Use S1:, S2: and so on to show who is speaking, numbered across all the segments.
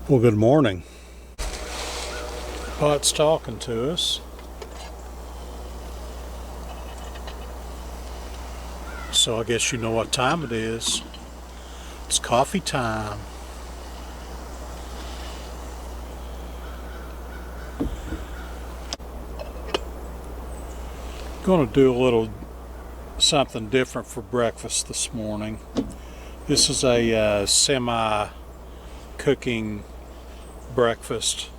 S1: Well, good morning. Pot's talking to us. So I guess you know what time it is. It's coffee time. Going to do a little something different for breakfast this morning. This is a semi-cooking breakfast.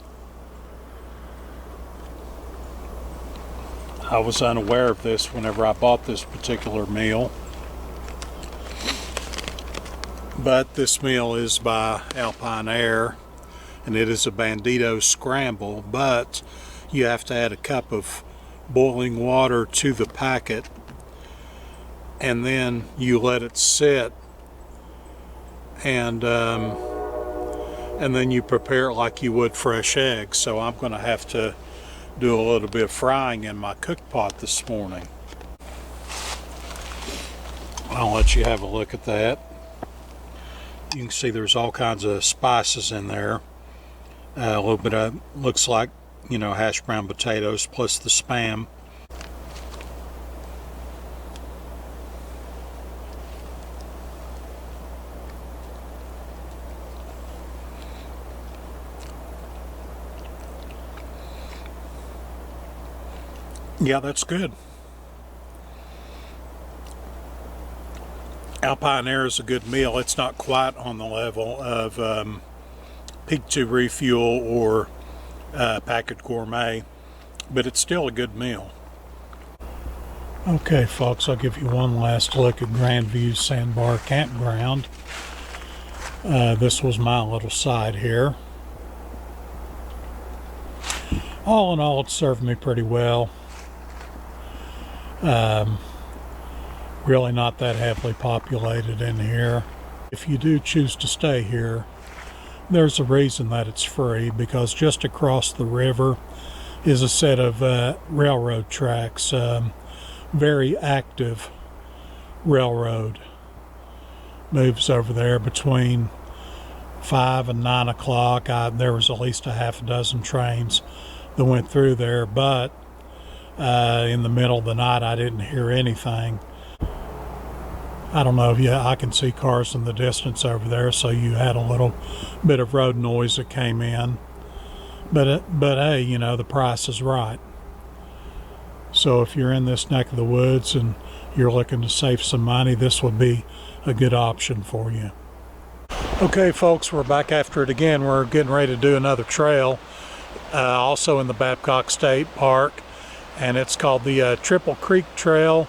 S1: I was unaware of this whenever I bought this particular meal, but this meal is by Alpine Air, and it is a Bandito scramble, but you have to add a cup of boiling water to the packet, and then you let it sit, and then you prepare it like you would fresh eggs. So I'm going to have to do a little bit of frying in my cook pot this morning. I'll let you have a look at that. You can see there's all kinds of spices in there. A little bit of, looks like, hashed brown potatoes plus the Spam. Yeah, that's good. Alpine Air is a good meal. It's not quite on the level of Peak 2 Refuel or Packard Gourmet, but it's still a good meal. Okay, folks, I'll give you one last look at Grandview Sandbar Campground. This was my little side here. All in all, it served me pretty well. Really not that heavily populated in here. If you do choose to stay here, there's a reason that it's free, because just across the river is a set of railroad tracks, very active railroad. Moves over there between 5 and 9 o'clock. There was at least a half a dozen trains that went through there, but in the middle of the night I didn't hear anything. I don't know if I can see cars in the distance over there, so you had a little bit of road noise that came in. But hey, the price is right. So if you're in this neck of the woods and you're looking to save some money, this would be a good option for you. Okay, folks, we're back after it again. We're getting ready to do another trail, also in the Babcock State Park, and it's called the Triple Creek Trail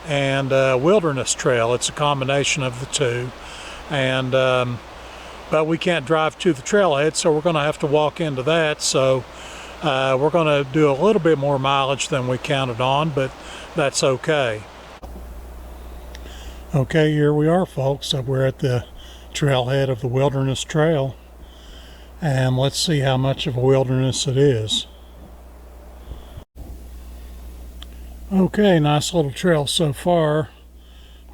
S1: and Wilderness Trail. It's a combination of the two, and but we can't drive to the trailhead, so we're going to have to walk into that. So we're going to do a little bit more mileage than we counted on, but that's okay. Okay, here we are, folks. So we're at the trailhead of the Wilderness Trail, and let's see how much of a wilderness it is. Okay, nice little trail so far.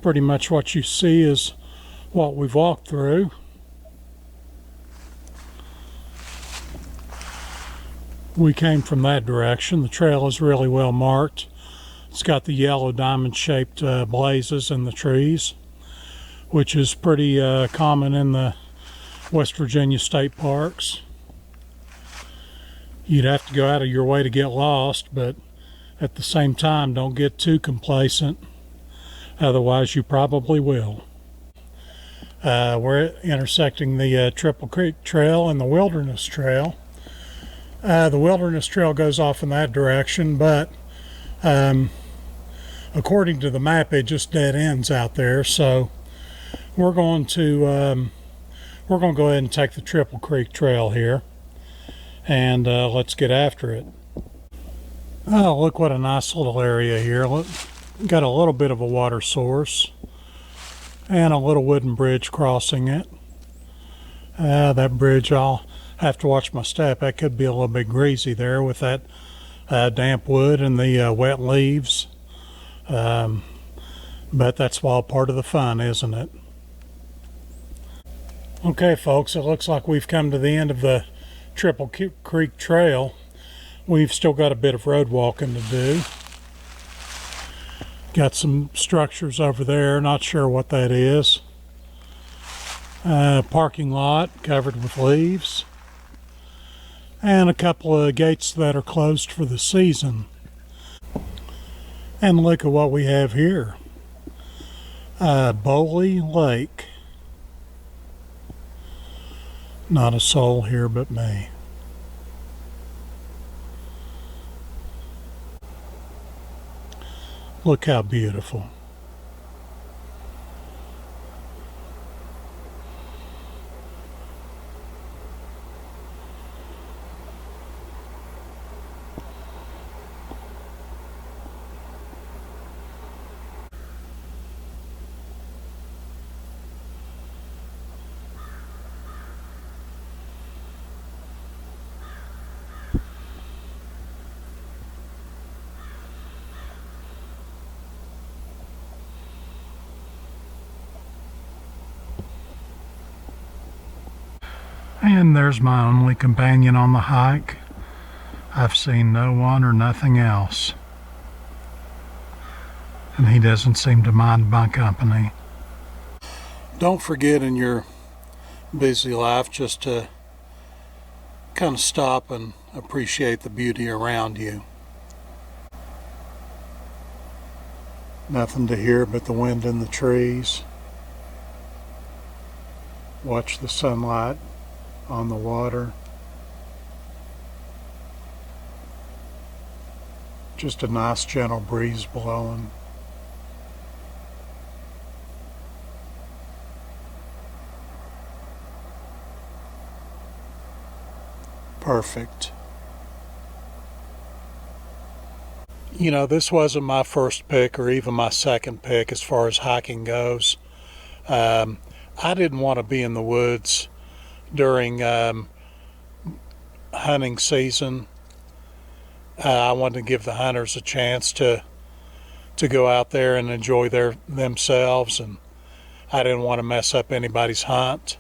S1: Pretty much what you see is what we've walked through. We came from that direction. The trail is really well marked. It's got the yellow diamond-shaped blazes in the trees, which is pretty common in the West Virginia state parks. You'd have to go out of your way to get lost, but at the same time, don't get too complacent, otherwise you probably will. We're intersecting the Triple Creek Trail and the Wilderness Trail. The Wilderness Trail goes off in that direction, but according to the map, it just dead ends out there. So we're going to go ahead and take the Triple Creek Trail here, and let's get after it. Oh, look what a nice little area here. Look, got a little bit of a water source and a little wooden bridge crossing it. That bridge, I'll have to watch my step. That could be a little bit greasy there with that damp wood and the wet leaves. But that's all part of the fun, isn't it? Okay, folks, it looks like we've come to the end of the Triple Creek Trail. We've still got a bit of road walking to do. Got some structures over there, not sure what that is. Parking lot covered with leaves. And a couple of gates that are closed for the season. And look at what we have here. Bowley Lake. Not a soul here but me. Look how beautiful. And there's my only companion on the hike. I've seen no one or nothing else. And he doesn't seem to mind my company. Don't forget in your busy life just to kind of stop and appreciate the beauty around you. Nothing to hear but the wind in the trees. Watch the sunlight on the water. Just a nice gentle breeze blowing. Perfect. You know, this wasn't my first pick or even my second pick as far as hiking goes. I didn't want to be in the woods during hunting season. I wanted to give the hunters a chance to go out there and enjoy themselves, and I didn't want to mess up anybody's hunt.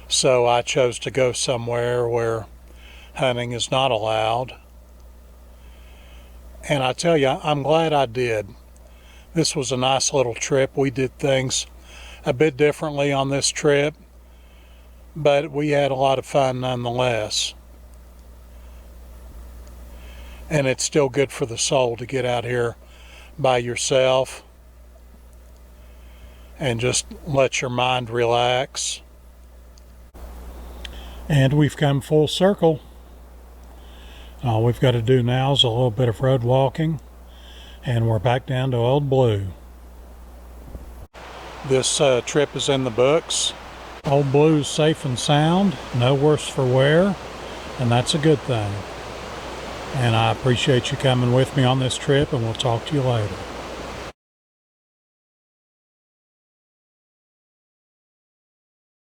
S1: So I chose to go somewhere where hunting is not allowed. And I tell you, I'm glad I did. This was a nice little trip. We did things a bit differently on this trip, but we had a lot of fun nonetheless. And it's still good for the soul to get out here by yourself and just let your mind relax. And we've come full circle. All we've got to do now is a little bit of road walking, and we're back down to Old Blue. This trip is in the books. Old Blue's safe and sound, no worse for wear, and that's a good thing. And I appreciate you coming with me on this trip, and we'll talk to you later.